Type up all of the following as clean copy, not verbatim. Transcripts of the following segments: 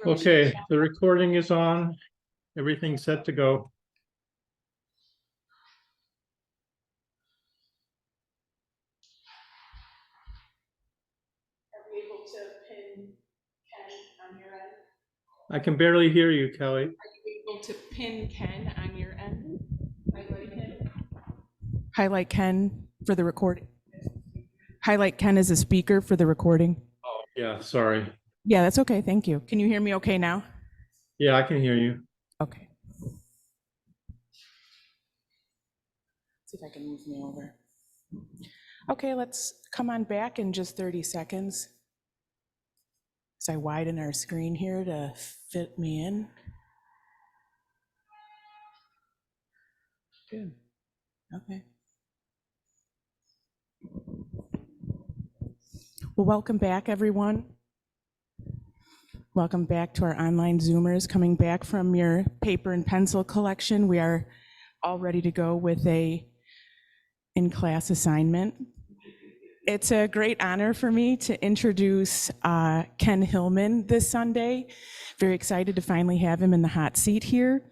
Okay, the recording is on. Everything's set to go. Are we able to pin Ken on your end? I can barely hear you, Kelly. Are you able to pin Ken on your end? Highlight Ken for the recording. Highlight Ken as a speaker for the recording. Oh, yeah, sorry. Yeah, that's okay. Thank you. Can you hear me okay now? Yeah, I can hear you. Okay. See if I can move me over. Okay, let's come on back in just 30 seconds. As I widen our screen here to fit me in. Good. Okay. Well, welcome back, everyone. Welcome back to our online Zoomers coming back from your paper and pencil collection. We are all ready to go with a in-class assignment. It's a great honor for me to introduce Ken Hillman this Sunday. Very excited to finally have him in the hot seat here.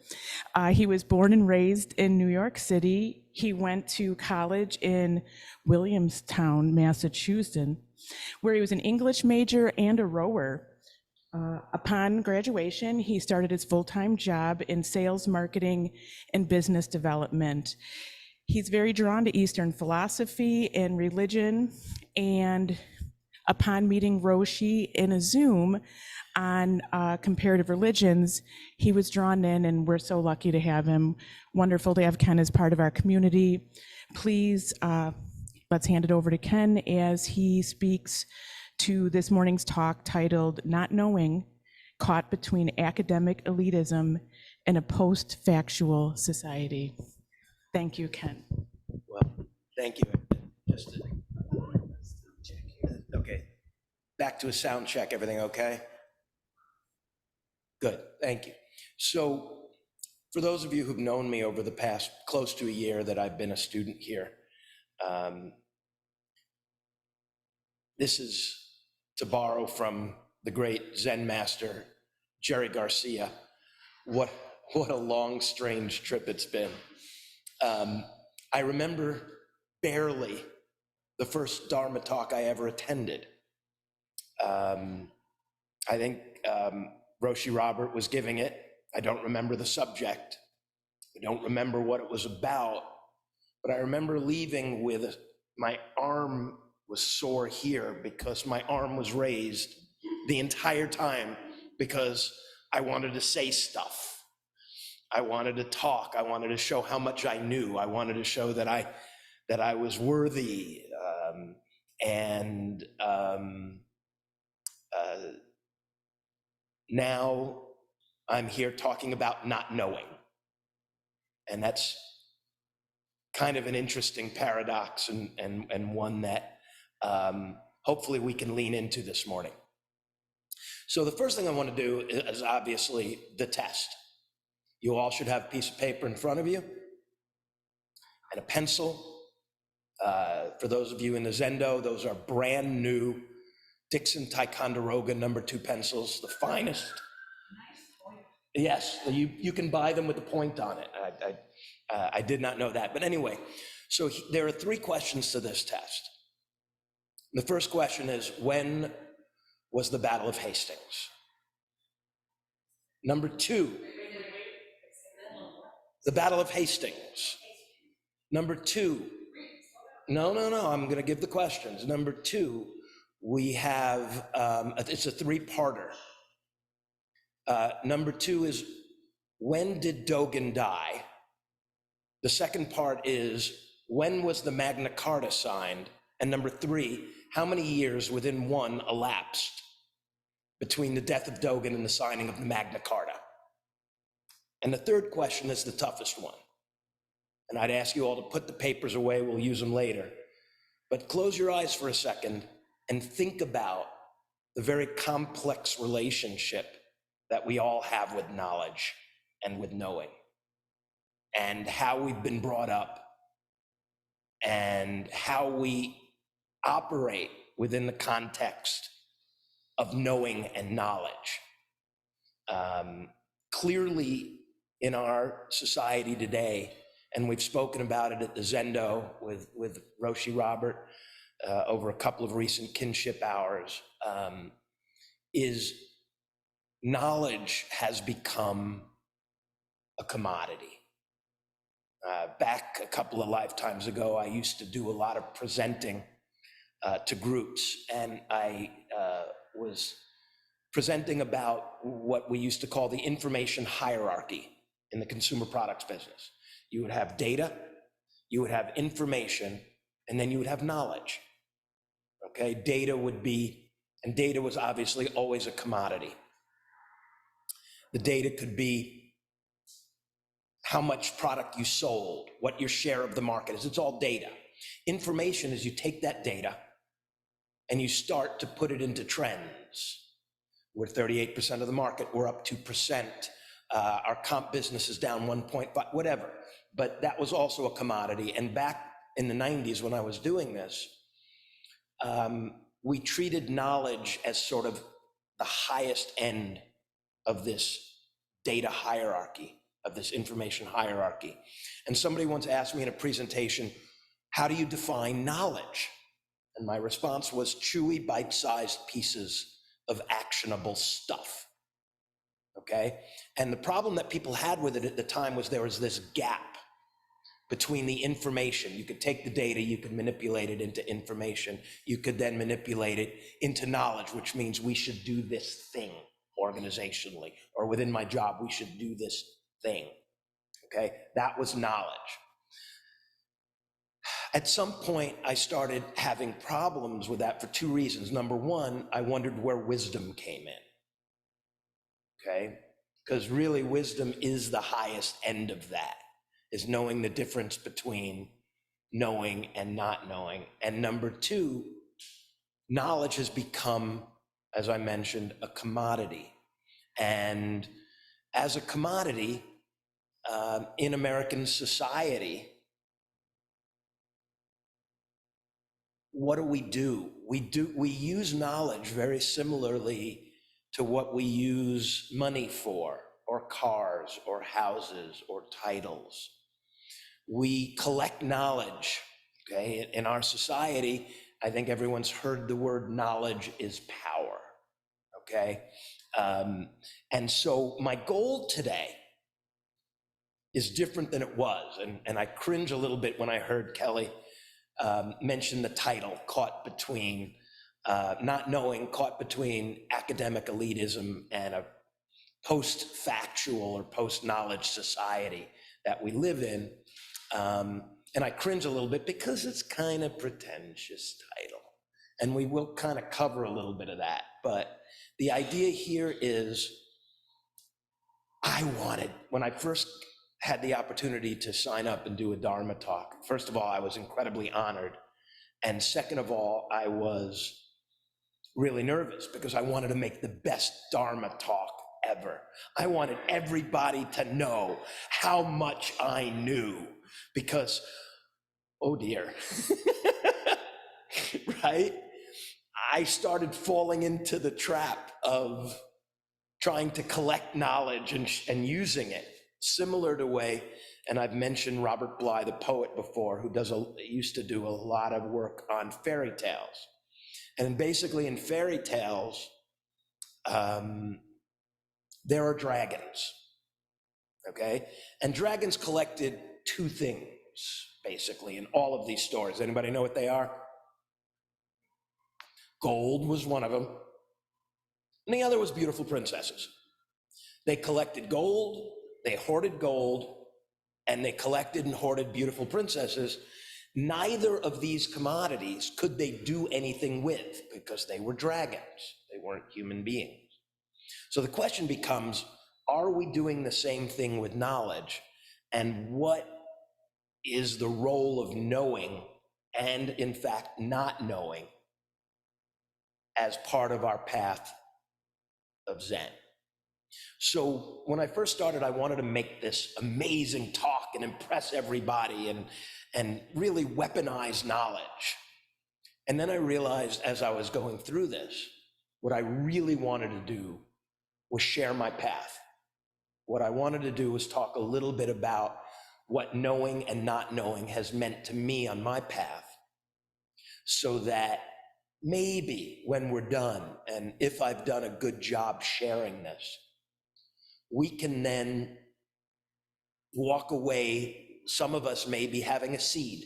He was born and raised in New York City. He went to college in Williamstown, Massachusetts, where he was an English major and a rower. Upon graduation, he started his full-time job in sales, marketing, and business development. He's very drawn to Eastern philosophy and religion, and upon meeting Roshi in a Zoom on comparative religions, he was drawn in, and we're so lucky to have him. Wonderful to have Ken as part of our community. Please, let's hand it over to Ken as he speaks to this morning's talk titled Not Knowing, Caught Between Academic Elitism and a Post-Factual Society. Thank you, Ken. Well, thank you. Just to check here. Okay. Back to a sound check. Everything okay? Good. Thank you. So for those of you who've known me over the past close to a year that I've been a student here, this is to borrow from the great Zen master, Jerry Garcia. What a long, strange trip it's been. I remember barely the first Dharma Talk I ever attended. I think Roshi Robert was giving it. I don't remember the subject. I don't remember what it was about, but I remember leaving with my arm was sore here because my arm was raised the entire time because I wanted to say stuff. I wanted to talk. I wanted to show how much I knew. I wanted to show that I was worthy. Now I'm here talking about not knowing. And that's kind of an interesting paradox and one that hopefully we can lean into this morning. So the first thing I want to do is obviously the test. You all should have a piece of paper in front of you and a pencil. For those of you in the Zendo, those are brand new Dixon Ticonderoga #2 pencils, the finest. Yes, you can buy them with the point on it. I did not know that, but anyway, so there are 3 questions to this test. The first question is, when was the Battle of Hastings? Number 2, the Battle of Hastings. Number 2, no, I'm gonna give the questions. Number 2, we have, it's a 3-parter. Number 2 is, when did Dogen die? The second part is, when was the Magna Carta signed? And number 3, how many years within one elapsed between the death of Dogen and the signing of the Magna Carta? And the third question is the toughest one. And I'd ask you all to put the papers away, we'll use them later. But close your eyes for a second and think about the very complex relationship that we all have with knowledge and with knowing, and how we've been brought up, and how we operate within the context of knowing and knowledge. Clearly in our society today, and we've spoken about it at the Zendo with Roshi Robert over a couple of recent kinship hours, is knowledge has become a commodity. Back a couple of lifetimes ago, I used to do a lot of presenting to groups, and I was presenting about what we used to call the information hierarchy in the consumer products business. You would have data, you would have information, and then you would have knowledge. Okay, data would be, and data was obviously always a commodity. The data could be how much product you sold, what your share of the market is. It's all data. Information is you take that data and you start to put it into trends. We're 38% of the market, we're up 2%. Our comp business is down 1.5, whatever. But that was also a commodity. And back in the 90s when I was doing this, we treated knowledge as sort of the highest end of this data hierarchy, of this information hierarchy. And somebody once asked me in a presentation, how do you define knowledge? And my response was chewy, bite-sized pieces of actionable stuff, okay? And the problem that people had with it at the time was there was this gap between the information. You could take the data, you could manipulate it into information, you could then manipulate it into knowledge, which means we should do this thing organizationally, or within my job, we should do this thing, okay? That was knowledge. At some point, I started having problems with that for two reasons. Number one, I wondered where wisdom came in, okay? Because really wisdom is the highest end of that, is knowing the difference between knowing and not knowing. And number two, knowledge has become, as I mentioned, a commodity. And as a commodity in American society, what do? We use knowledge very similarly to what we use money for, or cars, or houses, or titles. We collect knowledge, okay? In our society, I think everyone's heard the word knowledge is power, okay? And so my goal today is different than it was. And I cringe a little bit when I heard Kelly mention the title, caught between, not knowing, caught between academic elitism and a post-factual or post-knowledge society that we live in. And I cringe a little bit because it's kind of pretentious title. And we will kind of cover a little bit of that. But the idea here is, when I first had the opportunity to sign up and do a Dharma talk, first of all, I was incredibly honored. And second of all, I was really nervous because I wanted to make the best Dharma talk ever. I wanted everybody to know how much I knew because, oh dear, right? I started falling into the trap of trying to collect knowledge and using it, similar to way, and I've mentioned Robert Bly, the poet, before, who used to do a lot of work on fairy tales. And basically in fairy tales, there are dragons, okay? And dragons collected two things, basically, in all of these stories. Anybody know what they are? Gold was one of them, and the other was beautiful princesses. They collected gold, they hoarded gold, and they collected and hoarded beautiful princesses. Neither of these commodities could they do anything with because they were dragons. They weren't human beings. So the question becomes, are we doing the same thing with knowledge? And what is the role of knowing and, in fact, not knowing as part of our path of Zen? So when I first started, I wanted to make this amazing talk and impress everybody and really weaponize knowledge. And then I realized as I was going through this, what I really wanted to do was share my path. What I wanted to do was talk a little bit about what knowing and not knowing has meant to me on my path, so that maybe when we're done, and if I've done a good job sharing this, we can then walk away, some of us may be having a seed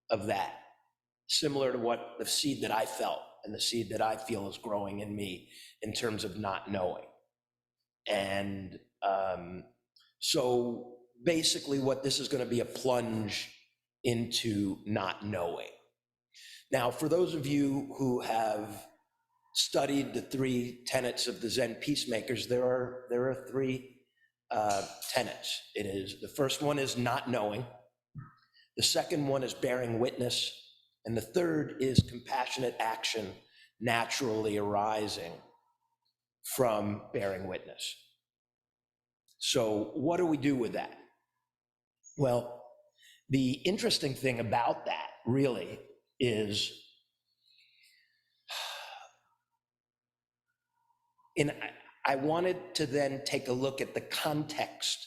of that, similar to what the seed that I felt and the seed that I feel is growing in me in terms of not knowing. And so basically what this is going to be a plunge into not knowing. Now, for those of you who have studied the 3 tenets of the Zen peacemakers, there are 3 tenets. It is, the first one is not knowing. The second one is bearing witness. And the third is compassionate action naturally arising from bearing witness. So what do we do with that? Well, the interesting thing about that really is, I wanted to then take a look at the context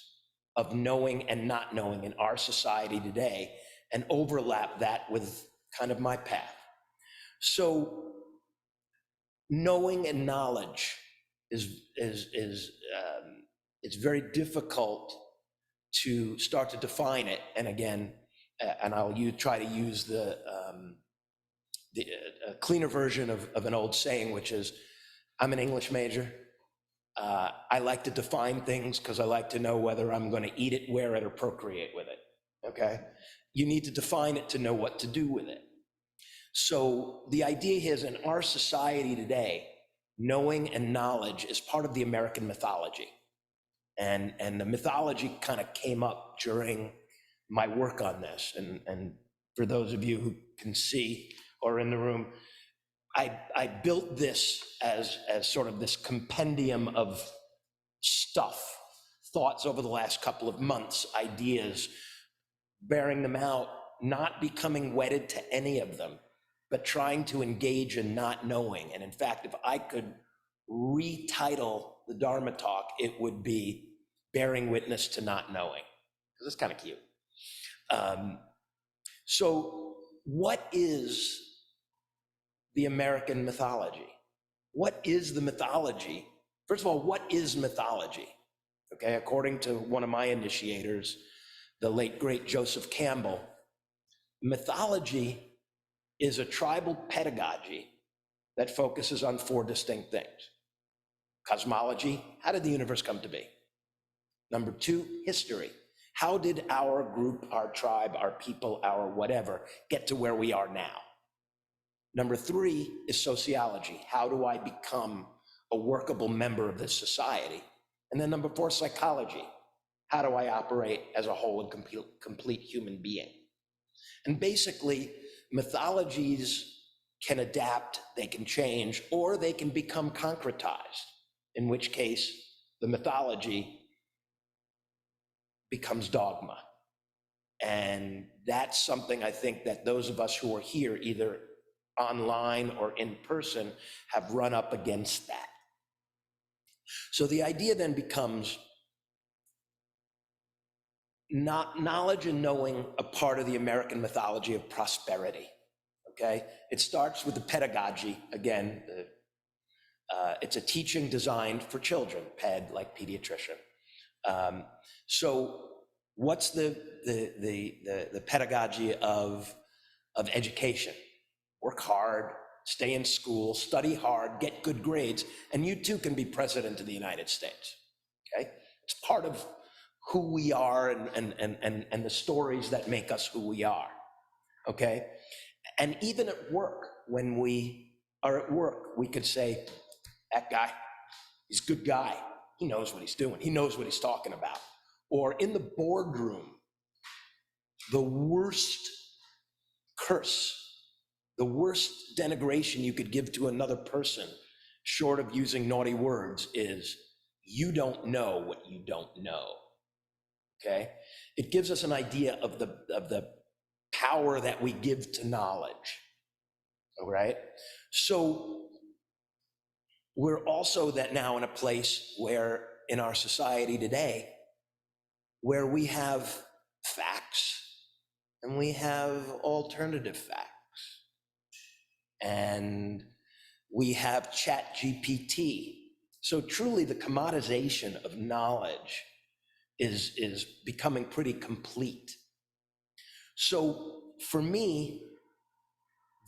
of knowing and not knowing in our society today and overlap that with kind of my path. So knowing and knowledge is it's very difficult to start to define it. And again, and I'll try to use the cleaner version of an old saying, which is, I'm an English major. I like to define things because I like to know whether I'm going to eat it, wear it, or procreate with it, okay? You need to define it to know what to do with it. So the idea is, in our society today, knowing and knowledge is part of the American mythology. And the mythology kind of came up during my work on this. And for those of you who can see or in the room, I built this as sort of this compendium of stuff, thoughts over the last couple of months, ideas, bearing them out, not becoming wedded to any of them, but trying to engage in not knowing. And in fact, if I could retitle the Dharma Talk, it would be Bearing Witness to Not Knowing, because it's kind of cute. So what is the American mythology? What is the mythology? First of all, what is mythology? Okay, according to one of my initiators, the late great Joseph Campbell, mythology is a tribal pedagogy that focuses on 4 distinct things. Cosmology, how did the universe come to be? Number 2, history. How did our group, our tribe, our people, our whatever, get to where we are now? Number 3 is sociology. How do I become a workable member of this society? And then number 4, psychology. How do I operate as a whole and complete human being? And basically, mythologies can adapt, they can change, or they can become concretized, in which case the mythology becomes dogma. And that's something I think that those of us who are here, either online or in person, have run up against that. So the idea then becomes, not knowledge and knowing a part of the American mythology of prosperity, okay? It starts with the pedagogy, again, it's a teaching designed for children, ped, like pediatrician. So what's the pedagogy of education? Work hard, stay in school, study hard, get good grades, and you too can be president of the United States, okay? It's part of who we are and the stories that make us who we are, okay? And even at work, when we are at work, we could say, that guy, he's a good guy. He knows what he's doing. He knows what he's talking about. Or in the boardroom, the worst curse, the worst denigration you could give to another person, short of using naughty words, is, you don't know what you don't know, okay? It gives us an idea of the power that we give to knowledge, all right? So we're also that now in a place where in our society today, where we have facts and we have alternative facts, and we have Chat GPT. So truly the commoditization of knowledge is becoming pretty complete. So for me,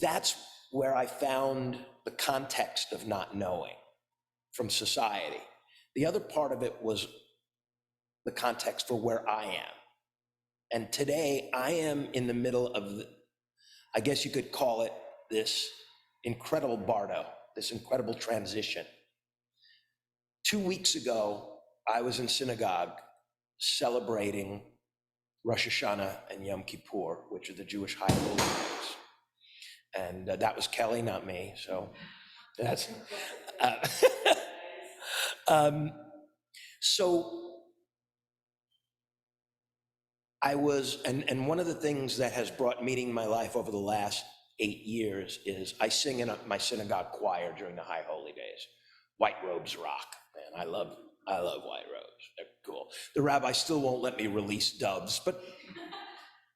that's where I found the context of not knowing from society. The other part of it was the context for where I am. And today I am in the middle of, I guess you could call it this incredible bardo, this incredible transition. 2 weeks ago, I was in synagogue celebrating Rosh Hashanah and Yom Kippur, which are the Jewish high holy days. And that was Kelly, not me. So that's, so I was, and one of the things that has brought meaning in my life over the last 8 years is I sing in my synagogue choir during the high holy days. White robes rock, man. I love white robes. They're cool. The rabbi still won't let me release doves, but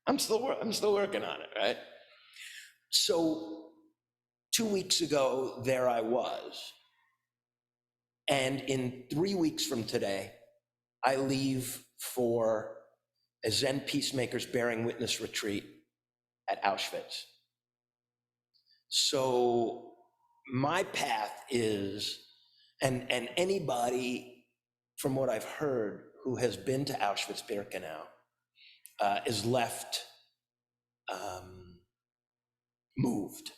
I'm still working on it, right? So 2 weeks ago, there I was. And in 3 weeks from today, I leave for a Zen Peacemakers Bearing Witness retreat at Auschwitz. So my path is, and anybody from what I've heard who has been to Auschwitz-Birkenau is left moved.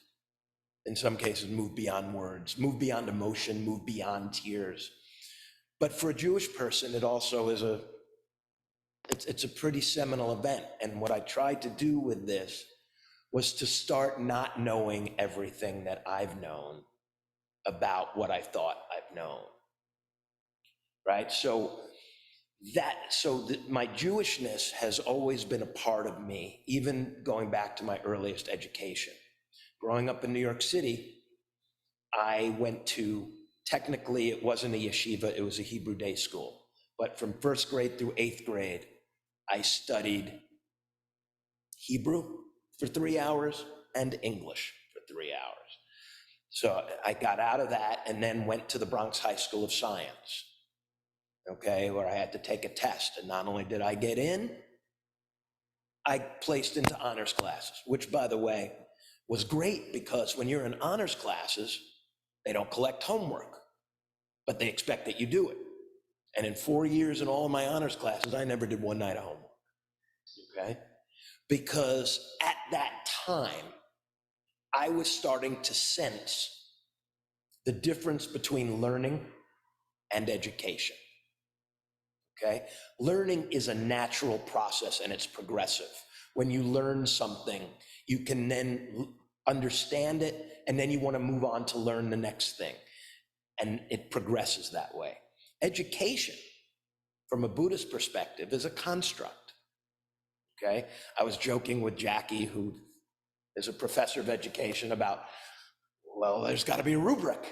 In some cases, moved beyond words, moved beyond emotion, moved beyond tears. But for a Jewish person, it also is it's a pretty seminal event. And what I tried to do with this was to start not knowing everything that I've known about what I thought I've known, right? So my Jewishness has always been a part of me, even going back to my earliest education. Growing up in New York City, I went to, technically it wasn't a yeshiva, it was a Hebrew day school. But from 1st grade through 8th grade, I studied Hebrew for 3 hours and English for 3 hours. So I got out of that and then went to the Bronx High School of Science, okay, where I had to take a test. And not only did I get in, I placed into honors classes, which, by the way, was great because when you're in honors classes, they don't collect homework, but they expect that you do it. And in 4 years in all of my honors classes, I never did one night of homework, okay? Because at that time, I was starting to sense the difference between learning and education, okay? Learning is a natural process and it's progressive. When you learn something, you can then understand it and then you want to move on to learn the next thing. And it progresses that way. Education, from a Buddhist perspective, is a construct, okay? I was joking with Jackie, who is a professor of education, about, well, there's got to be a rubric.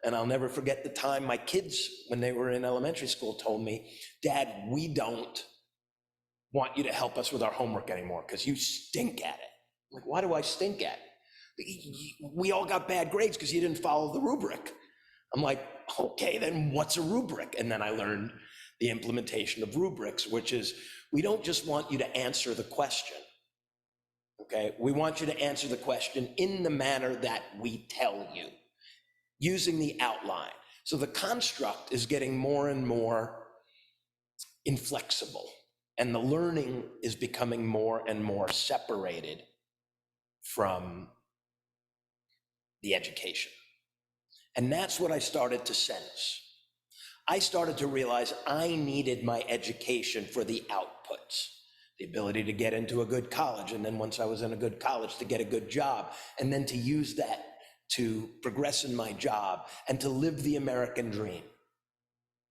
And I'll never forget the time my kids, when they were in elementary school, told me, Dad, we don't want you to help us with our homework anymore because you stink at it. I'm like, why do I stink at it? We all got bad grades because you didn't follow the rubric. I'm like, okay, then what's a rubric? And then I learned the implementation of rubrics, which is, we don't just want you to answer the question, okay? We want you to answer the question in the manner that we tell you, using the outline. So the construct is getting more and more inflexible, and the learning is becoming more and more separated from the education. And that's what I started to sense. I started to realize I needed my education for the outputs, the ability to get into a good college, and then once I was in a good college, to get a good job, and then to use that to progress in my job and to live the American dream,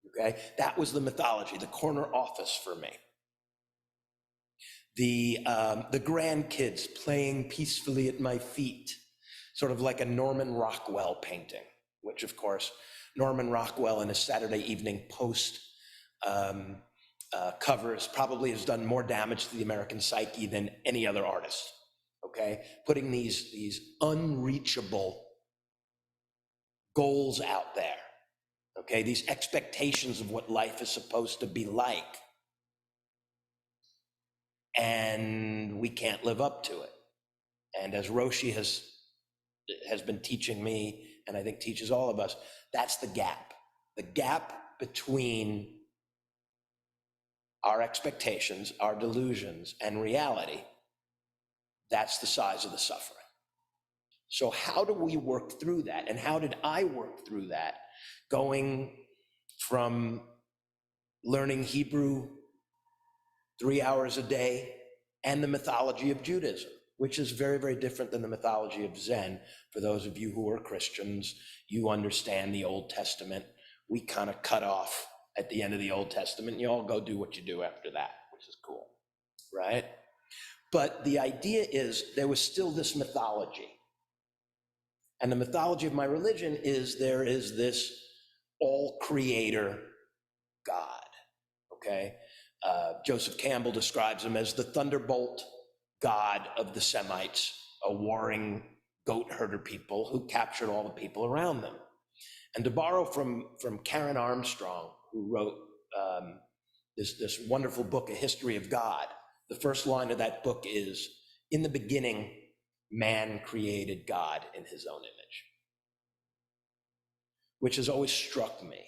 okay? That was the mythology, the corner office for me. The grandkids playing peacefully at my feet, sort of like a Norman Rockwell painting, which of course, Norman Rockwell in a Saturday Evening Post covers probably has done more damage to the American psyche than any other artist, okay? Putting these unreachable goals out there, okay? These expectations of what life is supposed to be like, and we can't live up to it. And as Roshi has been teaching me, and I think teaches all of us, that's the gap between our expectations, our delusions, and reality. That's the size of the suffering. So how do we work through that? And how did I work through that? Going from learning Hebrew 3 hours a day and the mythology of Judaism, which is very, very different than the mythology of Zen. For those of you who are Christians, you understand the Old Testament. We kind of cut off at the end of the Old Testament. You all go do what you do after that, which is cool, right? But the idea is there was still this mythology. And the mythology of my religion is there is this all-creator God, okay? Joseph Campbell describes him as the thunderbolt God of the Semites, a warring goat herder people who captured all the people around them. And to borrow from Karen Armstrong, who wrote this wonderful book, A History of God, the first line of that book is, "In the beginning, man created God in his own image," which has always struck me,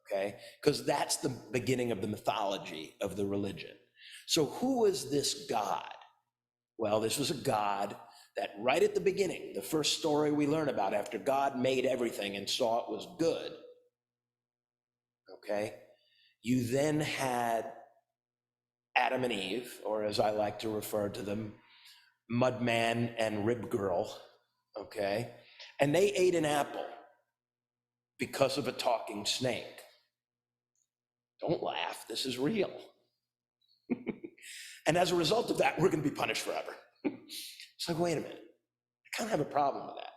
okay? Because that's the beginning of the mythology of the religion. So who is this God? Well, this was a God that right at the beginning, the first story we learn about after God made everything and saw it was good, okay? You then had Adam and Eve, or as I like to refer to them, Mudman and Rib Girl, okay? And they ate an apple because of a talking snake. Don't laugh, this is real. And as a result of that, we're gonna be punished forever. It's like, wait a minute, I kind of have a problem with that.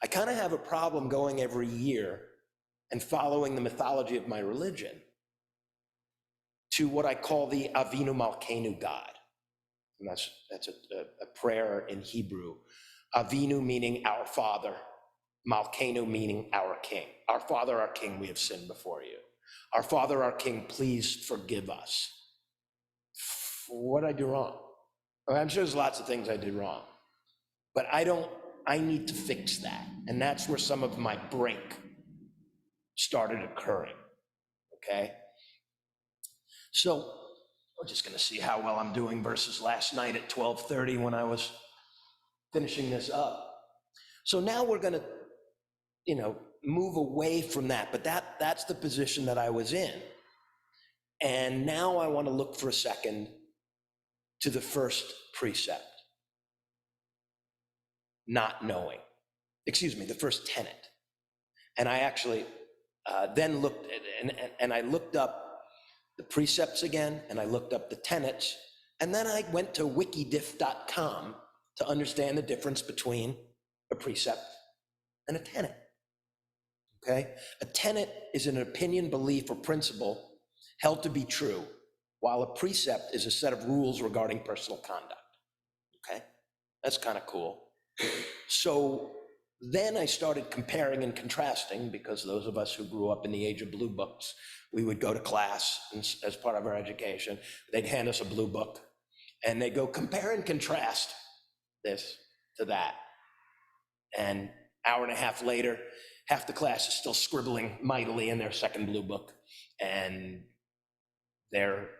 I kind of have a problem going every year and following the mythology of my religion to what I call the Avinu Malkeinu God. And that's a prayer in Hebrew. Avinu meaning our Father, Malkeinu meaning our King. Our Father, our King, we have sinned before you. Our Father, our King, please forgive us. What did I do wrong? I'm sure there's lots of things I did wrong, but I need to fix that. And that's where some of my break started occurring, okay? So we're just gonna see how well I'm doing versus last night at 12:30 when I was finishing this up. So now we're gonna, move away from that, but that's the position that I was in. And now I wanna look for a second to the first precept, not knowing. The first tenet. And I actually then looked at, and I looked up the precepts again, and I looked up the tenets, and then I went to wikidiff.com to understand the difference between a precept and a tenet, okay? A tenet is an opinion, belief, or principle held to be true, while a precept is a set of rules regarding personal conduct, okay? That's kind of cool. So then I started comparing and contrasting, because those of us who grew up in the age of blue books, we would go to class as part of our education. They'd hand us a blue book and they'd go compare and contrast this to that. And hour and a half later, half the class is still scribbling mightily in their second blue book, and their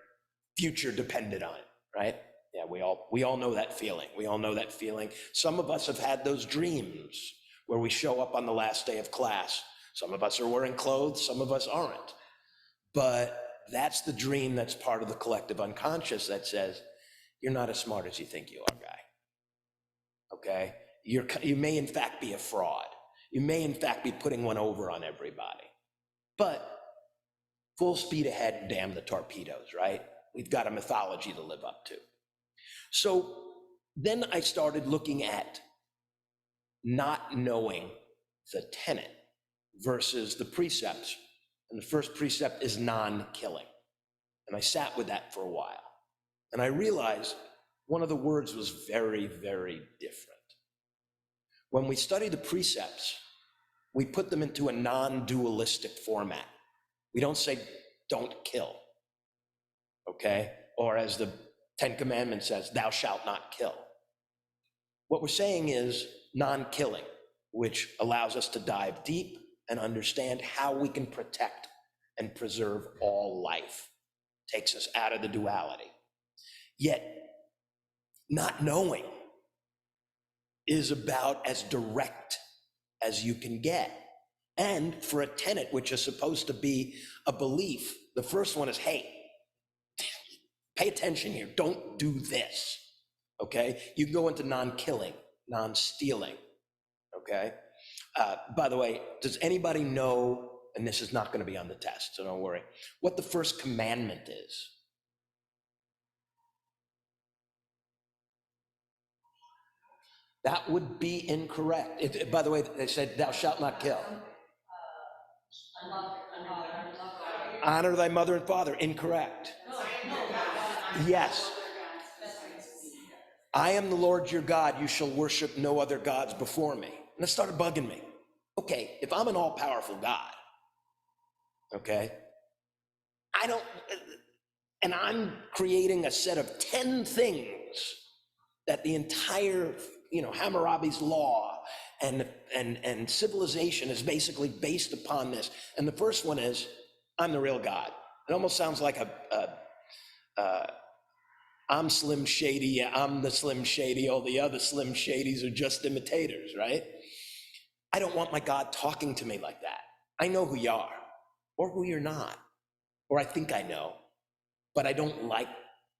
future depended on it, right? Yeah, we all know that feeling. We all know that feeling. Some of us have had those dreams where we show up on the last day of class. Some of us are wearing clothes, some of us aren't. But that's the dream that's part of the collective unconscious that says, you're not as smart as you think you are, guy. Okay? You may in fact be a fraud. You may in fact be putting one over on everybody. But full speed ahead and damn the torpedoes, right? We've got a mythology to live up to. So then I started looking at not knowing the tenet. versus the precepts. And the first precept is non-killing. And I sat with that for a while. And I realized one of the words was very, very different. When we study the precepts, we put them into a non-dualistic format. We don't say, don't kill, okay? Or as the Ten Commandments says, thou shalt not kill. What we're saying is non-killing, which allows us to dive deep and understand how we can protect and preserve all life. Takes us out of the duality. Yet, not knowing is about as direct as you can get. And for a tenet, which is supposed to be a belief, the first one is, hey, pay attention here, don't do this, okay? You can go into non-killing, non-stealing, okay? By the way, does anybody know, and this is not gonna be on the test, so don't worry, what the first commandment is? That would be incorrect. By the way, they said, thou shalt not kill. Honor thy mother and father, incorrect. Yes. I am the Lord your God, you shall worship no other gods before me. And it started bugging me. Okay, if I'm an all-powerful God, okay, and I'm creating a set of 10 things that the entire, Hammurabi's law and civilization is basically based upon this. And the first one is, I'm the real God. It almost sounds like I'm Slim Shady, I'm the Slim Shady, all the other Slim Shadys are just imitators, right? I don't want my God talking to me like that. I know who you are, or who you're not, or I think I know, but I don't like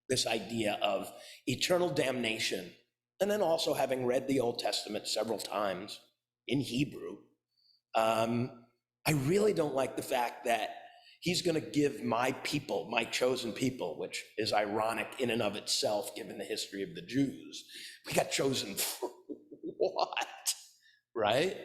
this idea of eternal damnation. And then also, having read the Old Testament several times in Hebrew, I really don't like the fact that he's going to give my people, my chosen people, which is ironic in and of itself, given the history of the Jews. We got chosen for what, right?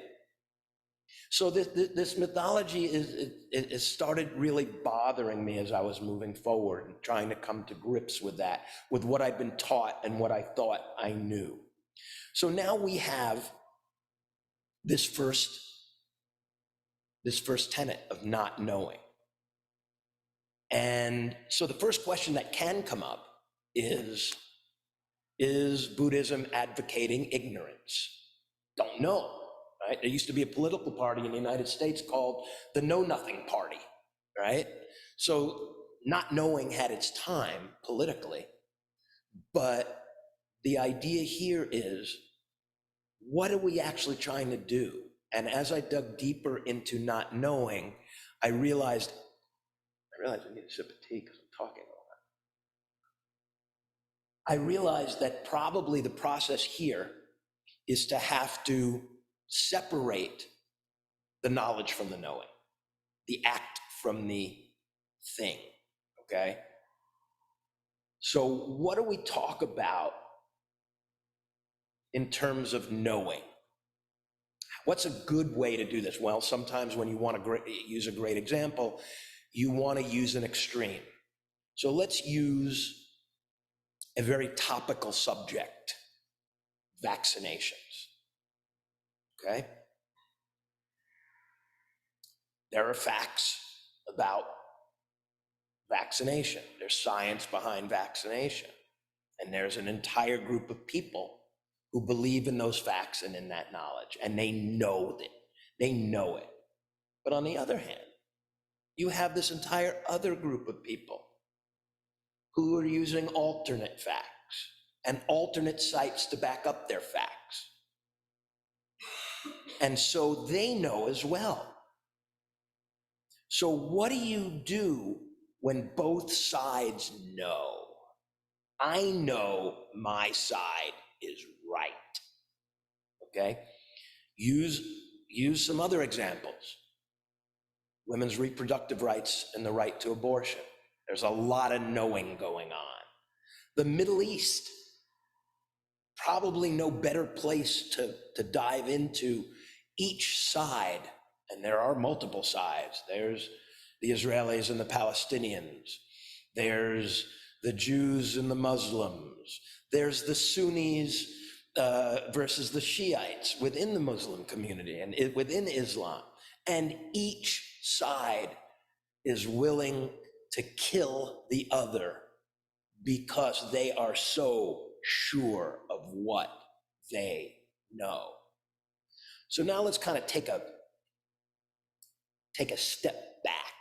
So this mythology is started really bothering me as I was moving forward and trying to come to grips with that, with what I've been taught and what I thought I knew. So now we have this first tenet of not knowing. And so the first question that can come up is Buddhism advocating ignorance? Don't know. Right? There used to be a political party in the United States called the Know Nothing Party, right? So not knowing had its time politically, but the idea here is, what are we actually trying to do? And as I dug deeper into not knowing, I realized I need a sip of tea because I'm talking all that. I realized that probably the process here is to have to separate the knowledge from the knowing, the act from the thing, okay? So what do we talk about in terms of knowing? What's a good way to do this? Well, sometimes when you want to use a great example, you want to use an extreme. So let's use a very topical subject, vaccinations. Okay? There are facts about vaccination. There's science behind vaccination. And there's an entire group of people who believe in those facts and in that knowledge. And they know it. They know it. But on the other hand, you have this entire other group of people who are using alternate facts and alternate sites to back up their facts. And so they know as well. So what do you do when both sides know? I know my side is right, okay? Use some other examples. Women's reproductive rights and the right to abortion. There's a lot of knowing going on. The Middle East, probably no better place to dive into each side And there are multiple sides. There's the Israelis and the Palestinians. There's the Jews and the Muslims. There's the Sunnis versus the Shiites within the Muslim community and within Islam. And each side is willing to kill the other because they are so sure of what they know. So now let's kind of take a step back,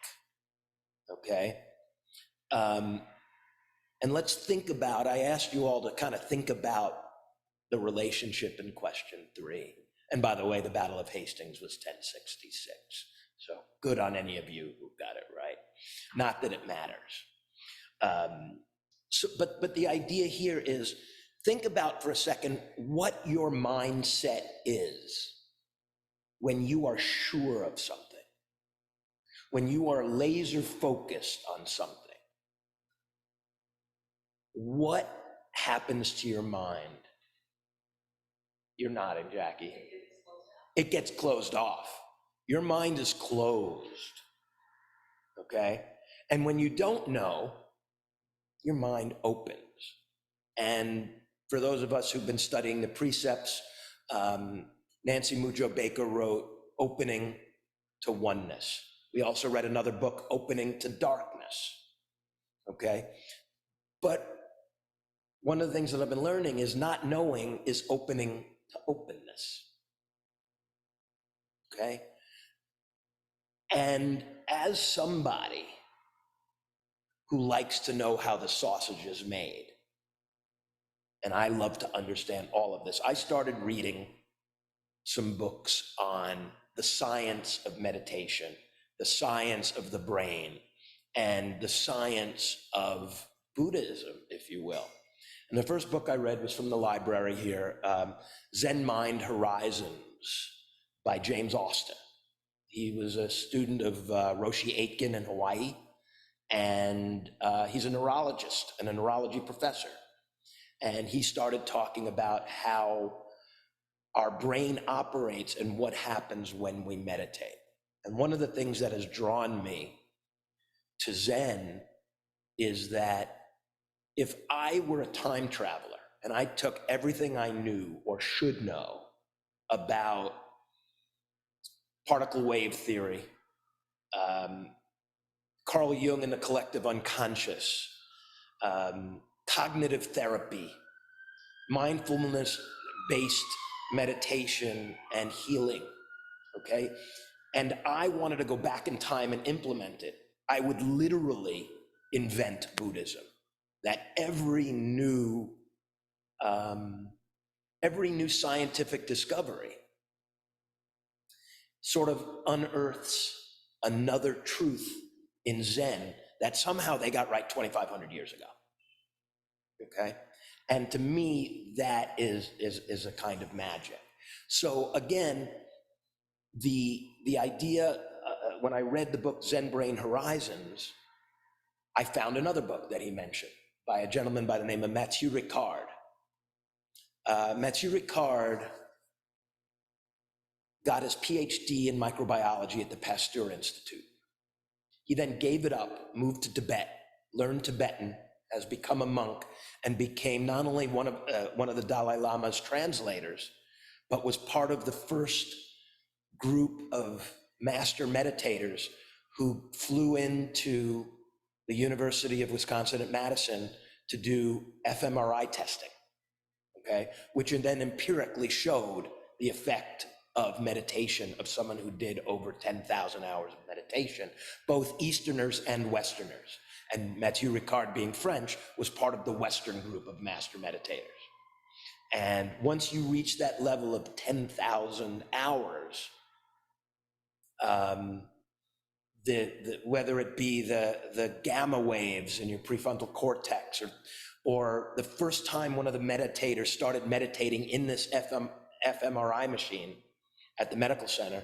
okay? And let's think about, I asked you all to kind of think about the relationship in question 3. And by the way, the Battle of Hastings was 1066. So good on any of you who got it right. Not that it matters. But the idea here is, think about for a second what your mindset is when you are sure of something, when you are laser focused on something. What happens to your mind? You're nodding, Jackie. It gets closed off. Your mind is closed, okay? And when you don't know, your mind opens. And for those of us who've been studying the precepts, Nancy Mujo Baker wrote Opening to Oneness. We also read another book, Opening to Darkness, okay? But one of the things that I've been learning is not knowing is opening to openness, okay? And as somebody who likes to know how the sausage is made, and I love to understand all of this, I started reading some books on the science of meditation, the science of the brain, and the science of Buddhism, if you will. And the first book I read was from the library here, Zen Mind Horizons by James Austin. He was a student of Roshi Aitken in Hawaii, and he's a neurologist and a neurology professor. And he started talking about how our brain operates and what happens when we meditate. And one of the things that has drawn me to Zen is that if I were a time traveler and I took everything I knew or should know about particle wave theory, Carl Jung and the collective unconscious, cognitive therapy, mindfulness-based meditation and healing, okay? And I wanted to go back in time and implement it, I would literally invent Buddhism. That every new scientific discovery sort of unearths another truth in Zen that somehow they got right 2,500 years ago, okay? And to me, that is a kind of magic. So again, the idea, when I read the book Zen Brain Horizons, I found another book that he mentioned by a gentleman by the name of Mathieu Ricard. Mathieu Ricard got his PhD in microbiology at the Pasteur Institute. He then gave it up, moved to Tibet, learned Tibetan, has become a monk, and became not only one of the Dalai Lama's translators, but was part of the first group of master meditators who flew into the University of Wisconsin at Madison to do fMRI testing, okay? Which then empirically showed the effect of meditation of someone who did over 10,000 hours of meditation, both Easterners and Westerners. And Mathieu Ricard, being French, was part of the Western group of master meditators. And once you reach that level of 10,000 hours, whether it be the gamma waves in your prefrontal cortex, or the first time one of the meditators started meditating in this fMRI machine at the medical center,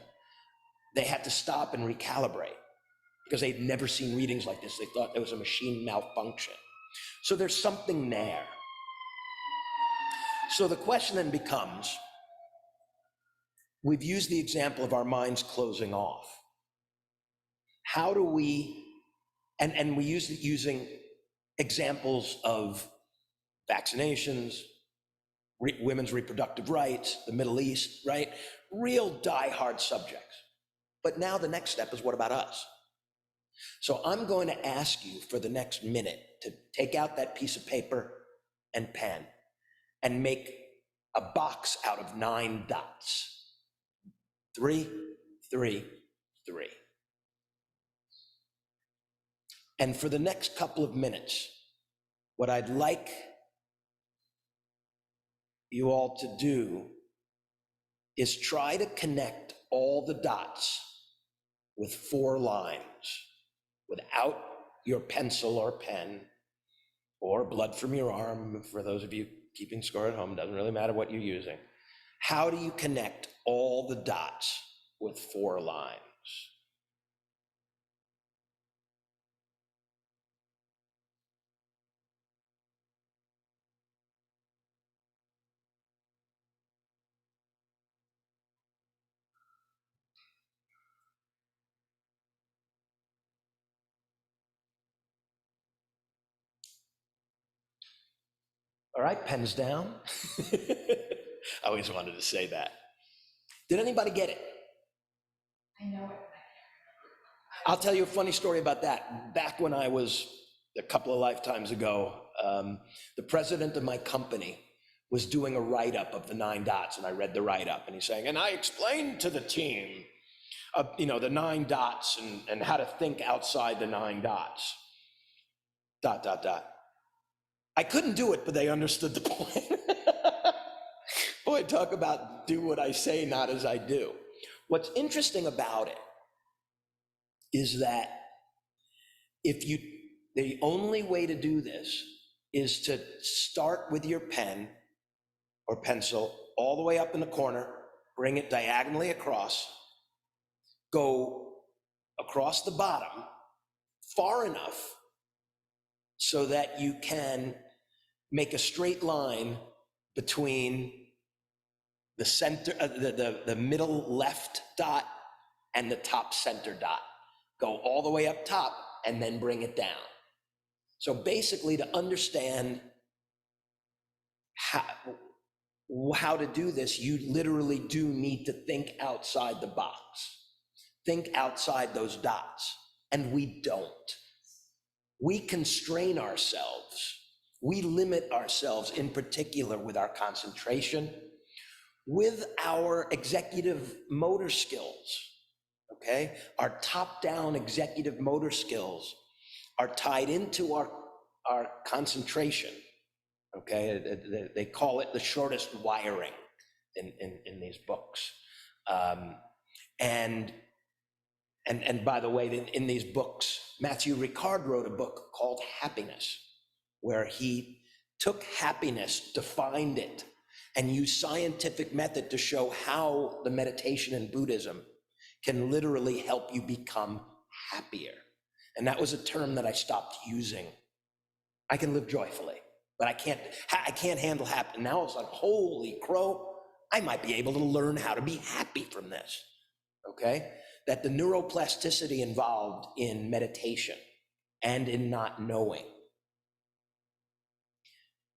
they had to stop and recalibrate because they'd never seen readings like this. They thought there was a machine malfunction. So there's something there. So the question then becomes, we've used the example of our minds closing off. How do we, and we use it using examples of vaccinations, women's reproductive rights, the Middle East, right? Real diehard subjects. But now the next step is, what about us? So I'm going to ask you for the next minute to take out that piece of paper and pen and make a box out of 9 dots. 3, 3, 3. And for the next couple of minutes, what I'd like you all to do is try to connect all the dots with 4 lines without your pencil or pen or blood from your arm. For those of you keeping score at home, doesn't really matter what you're using. How do you connect all the dots with 4 lines? All right, pens down. I always wanted to say that. Did anybody get it? I know it. I'll tell you a funny story about that. Back when I was, a couple of lifetimes ago, the president of my company was doing a write-up of the 9 dots, and I read the write-up, and he's saying, and I explained to the team, the 9 dots and how to think outside the 9 dots. ... I couldn't do it, but they understood the point. Boy, talk about do what I say, not as I do. What's interesting about it is that the only way to do this is to start with your pen or pencil all the way up in the corner, bring it diagonally across, go across the bottom far enough so that you can make a straight line between the center, the middle left dot and the top center dot. Go all the way up top and then bring it down. So basically, to understand how to do this, you literally do need to think outside the box. Think outside those dots, and we don't. We constrain ourselves. We limit ourselves, in particular with our concentration, with our executive motor skills, okay? Our top-down executive motor skills are tied into our concentration, okay? They call it the shortest wiring in these books. And by the way, in these books, Matthew Ricard wrote a book called Happiness, where he took happiness, defined it, and used scientific method to show how the meditation in Buddhism can literally help you become happier. And that was a term that I stopped using. I can live joyfully, but I can't handle happiness. Now it's like, holy crow, I might be able to learn how to be happy from this, okay? That the neuroplasticity involved in meditation and in not knowing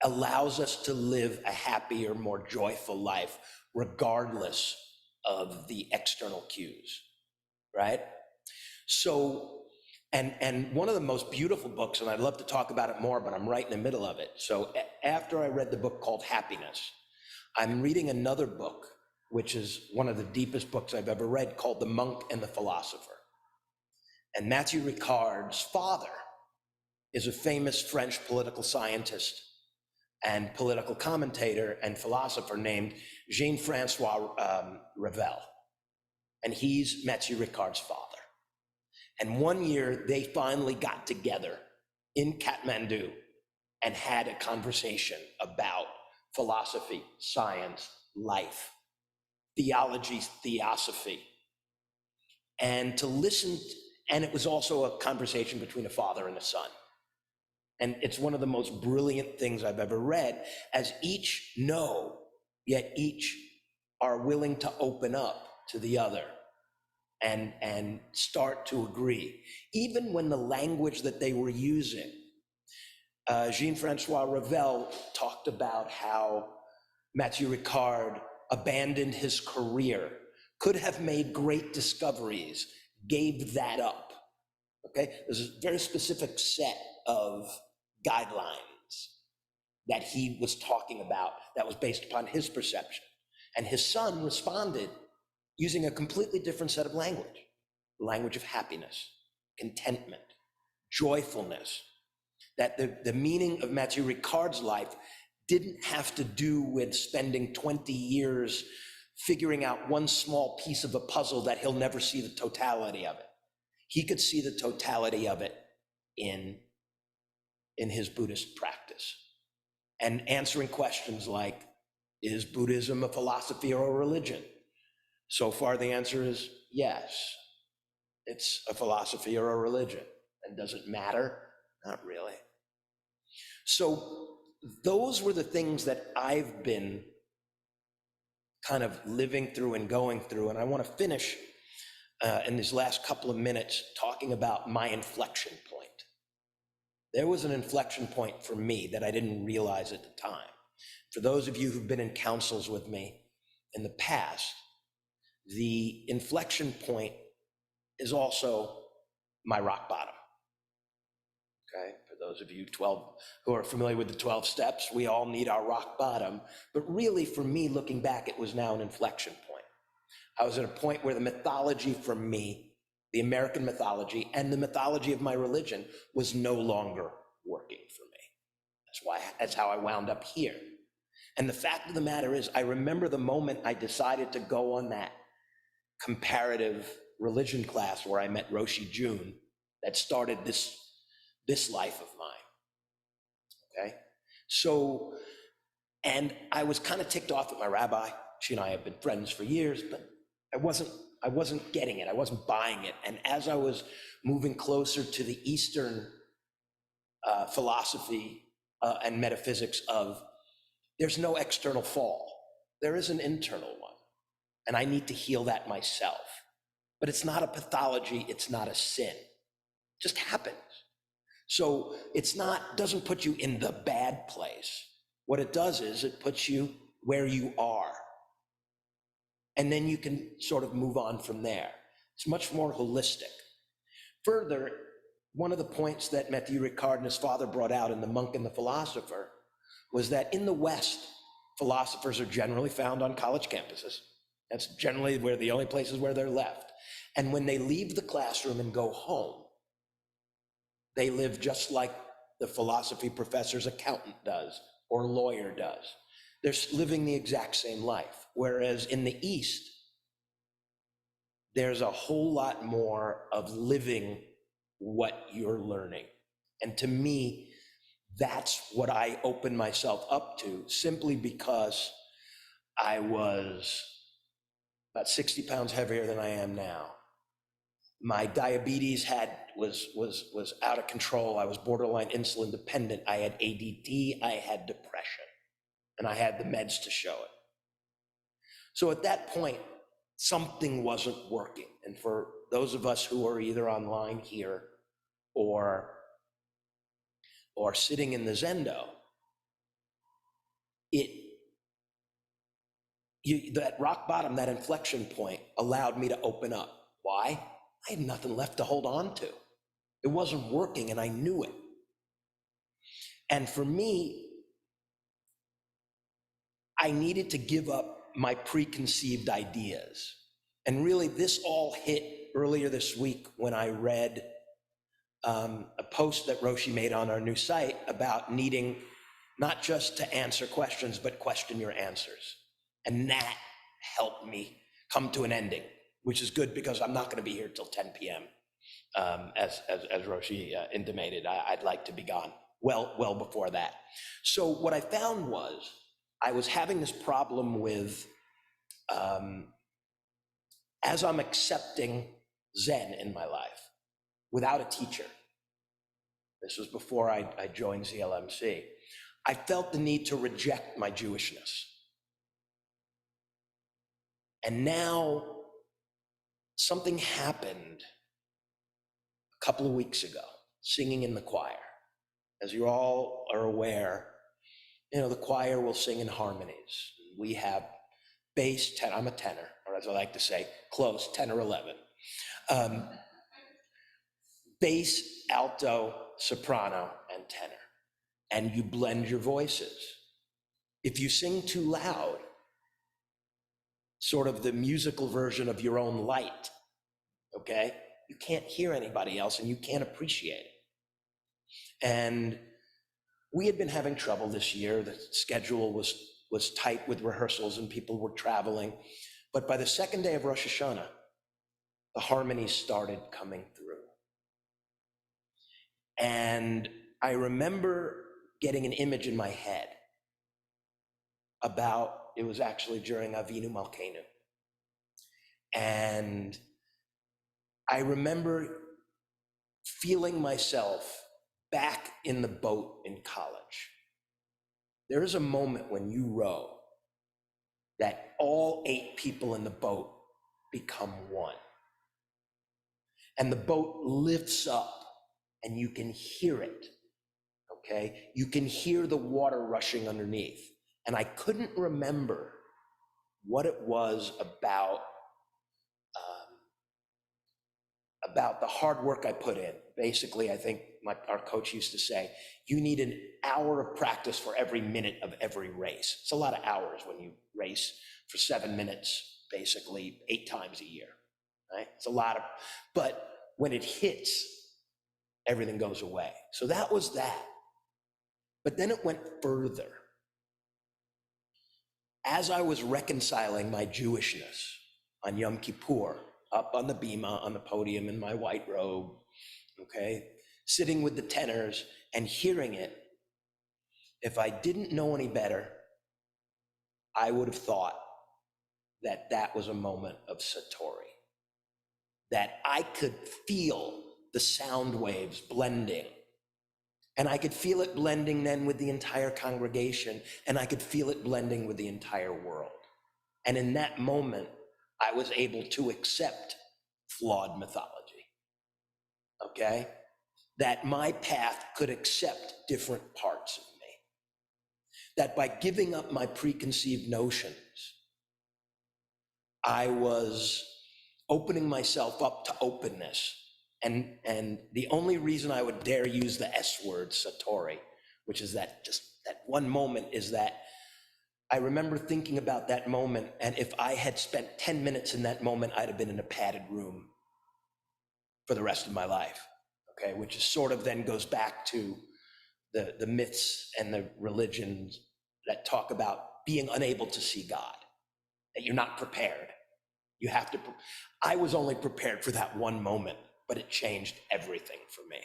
allows us to live a happier, more joyful life, regardless of the external cues, right? So, and one of the most beautiful books, and I'd love to talk about it more, but I'm right in the middle of it. So after I read the book called Happiness, I'm reading another book, which is one of the deepest books I've ever read, called The Monk and the Philosopher. And Matthew Ricard's father is a famous French political scientist and political commentator and philosopher named Jean-Francois Revel. And he's Matthew Ricard's father. And one year they finally got together in Kathmandu and had a conversation about philosophy, science, life, theology, theosophy, and to listen. And it was also a conversation between a father and a son. And it's one of the most brilliant things I've ever read, as each know, yet each are willing to open up to the other and start to agree, even when the language that they were using. Jean-Francois Revel talked about how Mathieu Ricard abandoned his career, could have made great discoveries, gave that up. Okay, there's a very specific set of guidelines that he was talking about that was based upon his perception. And his son responded using a completely different set of language, the language of happiness, contentment, joyfulness, that the meaning of Mathieu Ricard's life didn't have to do with spending 20 years figuring out one small piece of a puzzle that he'll never see the totality of it. He could see the totality of it in his Buddhist practice and answering questions like, is Buddhism a philosophy or a religion? So far, the answer is yes, it's a philosophy or a religion. And does it matter? Not really. So those were the things that I've been kind of living through and going through. And I want to finish in these last couple of minutes talking about my inflection point. There was an inflection point for me that I didn't realize at the time. For those of you who've been in councils with me in the past, the inflection point is also my rock bottom. Okay, for those of you who are familiar with the 12 steps, we all need our rock bottom. But really, for me, looking back, it was now an inflection point. I was at a point where the mythology for me, the American mythology and the mythology of my religion was no longer working for me. That's how I wound up here. And the fact of the matter is, I remember the moment I decided to go on that comparative religion class where I met Roshi Jun that started this life of mine. Okay, so, and I was kind of ticked off at my rabbi. She and I have been friends for years, but I wasn't getting it. I wasn't buying it. And as I was moving closer to the Eastern philosophy and metaphysics of, there's no external fall. There is an internal one. And I need to heal that myself. But it's not a pathology. It's not a sin. It just happens. So doesn't put you in the bad place. What it does is it puts you where you are. And then you can sort of move on from there. It's much more holistic. Further, one of the points that Mathieu Ricard and his father brought out in The Monk and the Philosopher was that in the West, philosophers are generally found on college campuses. That's generally the only places where they're left. And when they leave the classroom and go home, they live just like the philosophy professor's accountant does or lawyer does. They're living the exact same life. Whereas in the East, there's a whole lot more of living what you're learning. And to me, that's what I opened myself up to, simply because I was about 60 pounds heavier than I am now. My diabetes was out of control. I was borderline insulin dependent. I had ADD, I had depression, and I had the meds to show it. So at that point, something wasn't working. And for those of us who are either online here or sitting in the Zendo, that rock bottom, that inflection point allowed me to open up. Why? I had nothing left to hold on to. It wasn't working and I knew it. And for me, I needed to give up my preconceived ideas. And really this all hit earlier this week when I read a post that Roshi made on our new site about needing not just to answer questions, but question your answers. And that helped me come to an ending, which is good because I'm not going to be here till 10 p.m. As Roshi intimated. I'd like to be gone well before that. So what I found was I was having this problem with, as I'm accepting Zen in my life without a teacher, this was before I joined ZLMC, I felt the need to reject my Jewishness. And now something happened a couple of weeks ago, singing in the choir. As you all are aware, the choir will sing in harmonies. We have bass, I'm a tenor, or as I like to say, close, 10 or 11. Bass, alto, soprano, and tenor. And you blend your voices. If you sing too loud, sort of the musical version of your own light, okay, you can't hear anybody else and you can't appreciate it. And we had been having trouble this year. The schedule was tight with rehearsals and people were traveling. But by the second day of Rosh Hashanah, the harmonies started coming through. And I remember getting an image in my head about, it was actually during Avinu Malkeinu. And I remember feeling myself back in the boat in college. There is a moment when you row that all 8 people in the boat become one. And the boat lifts up and you can hear it, okay? You can hear the water rushing underneath. And I couldn't remember what it was about the hard work I put in. Basically, I think our coach used to say, you need an hour of practice for every minute of every race. It's a lot of hours when you race for 7 minutes, basically 8 times a year, right? It's a lot of, but when it hits, everything goes away. So that was that. But then it went further. As I was reconciling my Jewishness on Yom Kippur, up on the bima, on the podium in my white robe, okay, sitting with the tenors and hearing it, if I didn't know any better, I would have thought that that was a moment of Satori, that I could feel the sound waves blending. And I could feel it blending then with the entire congregation, and I could feel it blending with the entire world. And in that moment, I was able to accept flawed mythology, okay? That my path could accept different parts of me. That by giving up my preconceived notions, I was opening myself up to openness. And the only reason I would dare use the S word, Satori, which is that just that one moment, is that I remember thinking about that moment, and if I had spent 10 minutes in that moment, I'd have been in a padded room for the rest of my life, okay? Which is sort of then goes back to the myths and the religions that talk about being unable to see God, that you're not prepared. You have to, I was only prepared for that one moment, but it changed everything for me.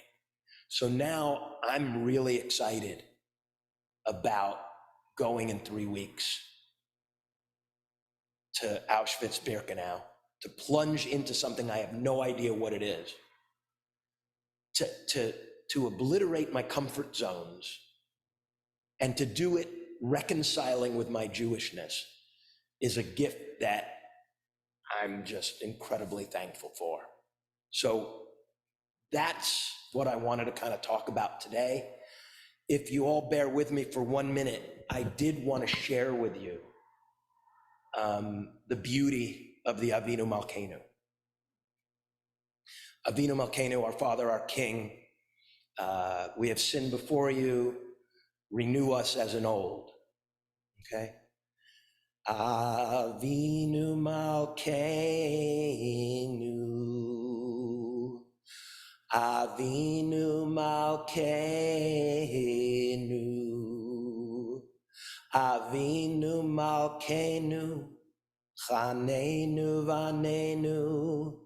So now I'm really excited about going in 3 weeks to Auschwitz-Birkenau, to plunge into something I have no idea what it is, to obliterate my comfort zones, and to do it reconciling with my Jewishness is a gift that I'm just incredibly thankful for. So that's what I wanted to kind of talk about today. If you all bear with me for 1 minute, I did want to share with you the beauty of the Avinu Malkeinu. Avinu Malkeinu, our Father, our King, we have sinned before you, renew us as an old, okay? Avinu Malkeinu, Avinu Malkeinu, Avinu Malkeinu, Chanenu Vanenu,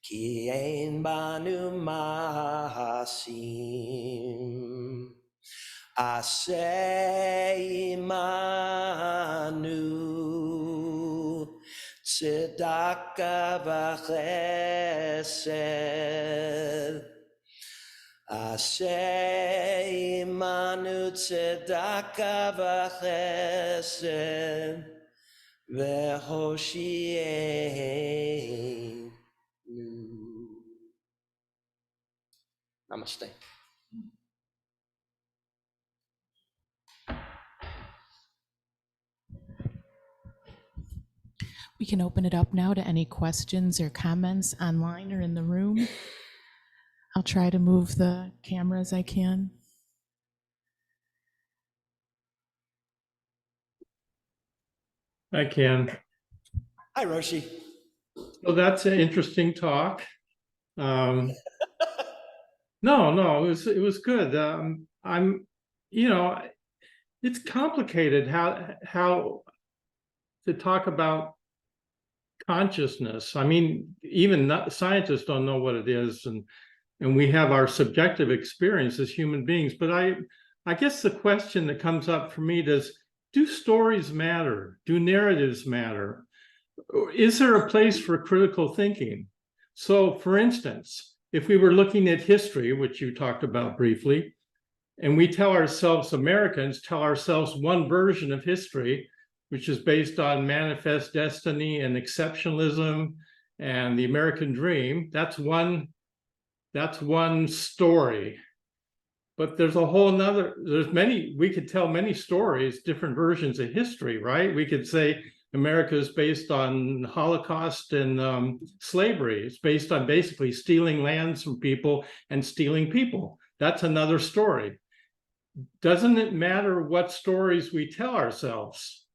Ki ein banu mahasim, Aseh imanu, Tzedakah v'chesed, Aseh imanu, Tzedakah v'chesed, V'hoshienu. Namaste. We can open it up now to any questions or comments online or in the room. I'll try to move the camera as I can. I can. Hi, Roshi. Well, that's an interesting talk. No, it was good. You know, it's complicated how to talk about consciousness. I mean, even scientists don't know what it is, and we have our subjective experience as human beings. But I guess the question that comes up for me is, do stories matter? Do narratives matter? Is there a place for critical thinking? So, for instance, if we were looking at history, which you talked about briefly, and we Americans tell ourselves one version of history, which is based on manifest destiny and exceptionalism and the American dream, that's one story. But there's a whole nother, we could tell many stories, different versions of history, right? We could say America is based on Holocaust and slavery. It's based on basically stealing lands from people and stealing people. That's another story. Doesn't it matter what stories we tell ourselves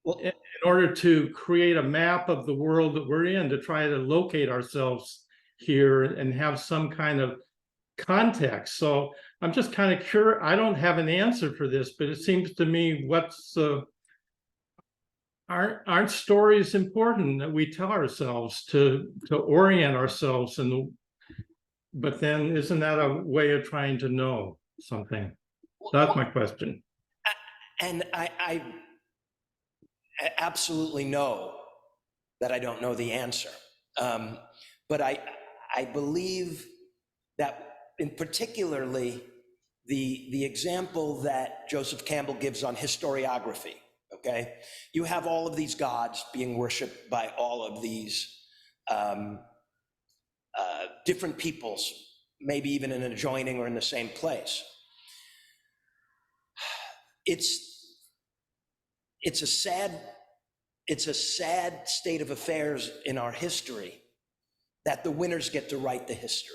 in order to create a map of the world that we're in, to try to locate ourselves here and have some kind of context? So I'm just kind of curious. I don't have an answer for this, but it seems to me, aren't stories important that we tell ourselves to orient ourselves? But then isn't that a way of trying to know something? That's my question. And I absolutely know that I don't know the answer. But I believe that in particularly the example that Joseph Campbell gives on historiography, okay? You have all of these gods being worshiped by all of these different peoples, maybe even in an adjoining or in the same place. It's a sad state of affairs in our history that the winners get to write the history.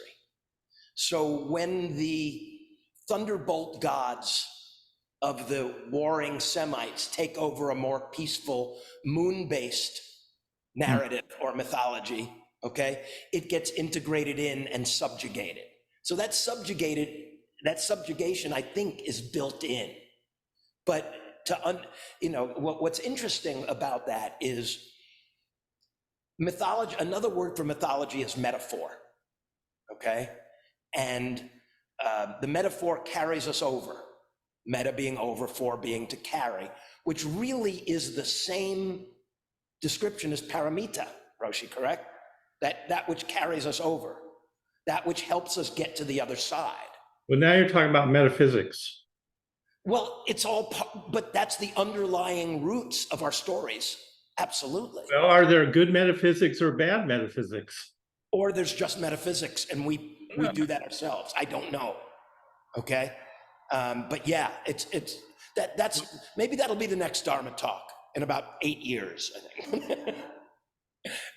So when the thunderbolt gods of the warring Semites take over a more peaceful moon-based narrative or mythology, okay, it gets integrated in and subjugated. So that subjugation, I think, is built in. But what's interesting about that is mythology. Another word for mythology is metaphor, okay? And the metaphor carries us over. Meta being over, for being to carry, which really is the same description as paramita, Roshi, correct? That which carries us over, that which helps us get to the other side. Well, now you're talking about metaphysics. Well, it's all, but that's the underlying roots of our stories. Absolutely. Well, are there good metaphysics or bad metaphysics? Or there's just metaphysics and we do that ourselves. I don't know. Okay. But yeah, that's maybe that'll be the next Dharma Talk in about 8 years, I think.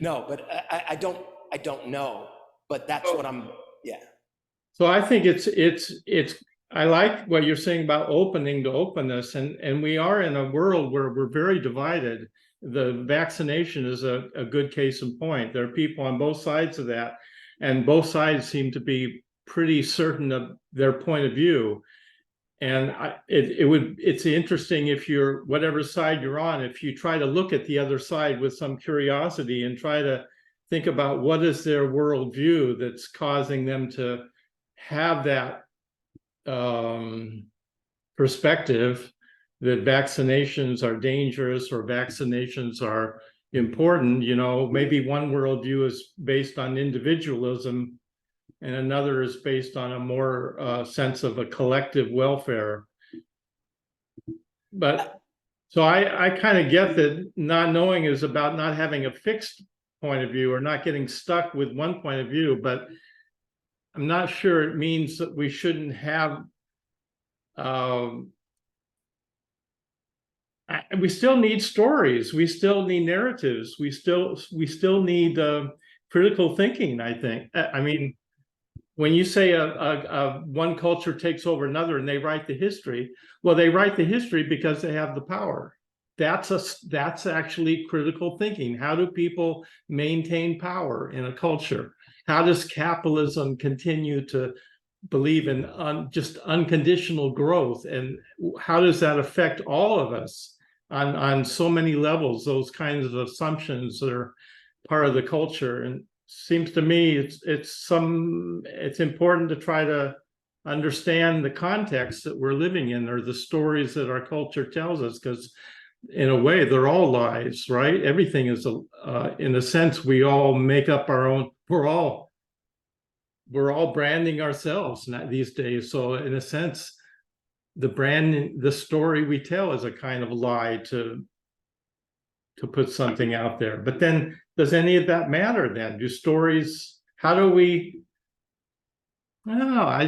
No, but I don't know, but that's what yeah. So I think I like what you're saying about opening to openness, and we are in a world where we're very divided. The vaccination is a good case in point. There are people on both sides of that, and both sides seem to be pretty certain of their point of view. And it's interesting if you're, whatever side you're on, if you try to look at the other side with some curiosity and try to think about what is their worldview that's causing them to have that perspective that vaccinations are dangerous or vaccinations are important. Maybe one worldview is based on individualism and another is based on a more sense of a collective welfare. But So I kind of get that not knowing is about not having a fixed point of view or not getting stuck with one point of view, but I'm not sure it means that we shouldn't have, we still need stories, we still need narratives, we still need critical thinking, I think. I mean, when you say one culture takes over another and they write the history, well, they write the history because they have the power. That's actually critical thinking. How do people maintain power in a culture? How does capitalism continue to believe in just unconditional growth? And how does that affect all of us on so many levels? Those kinds of assumptions that are part of the culture. And seems to me it's important to try to understand the context that we're living in, or the stories that our culture tells us, because in a way they're all lies, right? Everything is in a sense, we all make up our own, we're all branding ourselves these days. So in a sense, the story we tell is a kind of lie to put something out there. But then, does any of that matter then? Do stories, how do we, I don't know,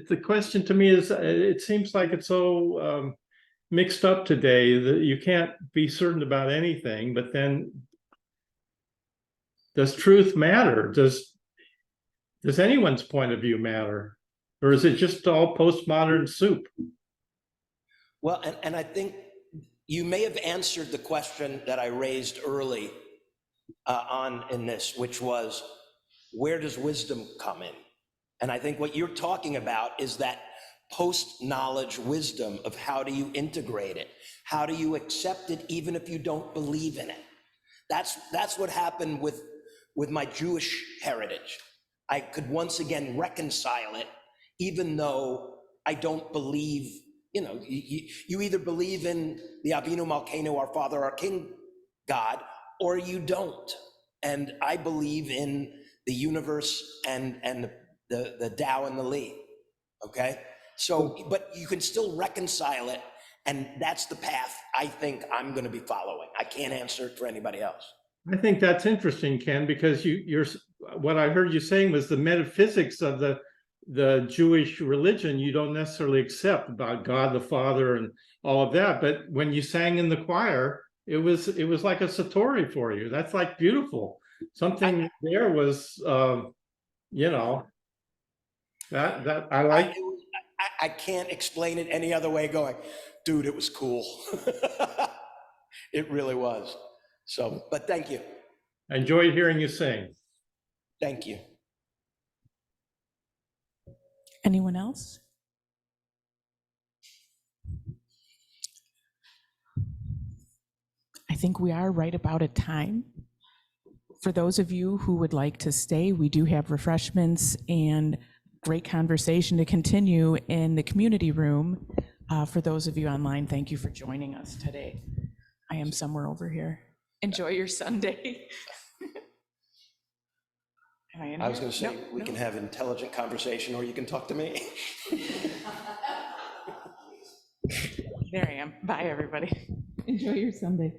the question to me is, it seems like it's so mixed up today that you can't be certain about anything. But then, does truth matter? Does anyone's point of view matter? Or is it just all postmodern soup? Well, and I think you may have answered the question that I raised early in this, which was, where does wisdom come in? And I think what you're talking about is that post-knowledge wisdom of how do you integrate it? How do you accept it even if you don't believe in it? That's what happened with my Jewish heritage. I could once again reconcile it, even though I don't believe, you either believe in the Avinu Malkeinu, our Father, our King God, or you don't. And I believe in the universe and the Tao and the Li, okay? So, but you can still reconcile it, and that's the path I think I'm gonna be following. I can't answer it for anybody else. I think that's interesting, Ken, because you're what I heard you saying was the metaphysics of the Jewish religion you don't necessarily accept, about God the Father and all of that. But when you sang in the choir, it was like a satori for you. That's like beautiful. Something there was, that I like. I can't explain it any other way going, dude, it was cool. It really was. So, but thank you. I enjoyed hearing you sing. Thank you. Anyone else? I think we are right about at time. For those of you who would like to stay, we do have refreshments and great conversation to continue in the community room. For those of you online, thank you for joining us today. I am somewhere over here. Enjoy your Sunday. I was going to say, we can have intelligent conversation, or you can talk to me. There I am. Bye, everybody. Enjoy your Sunday.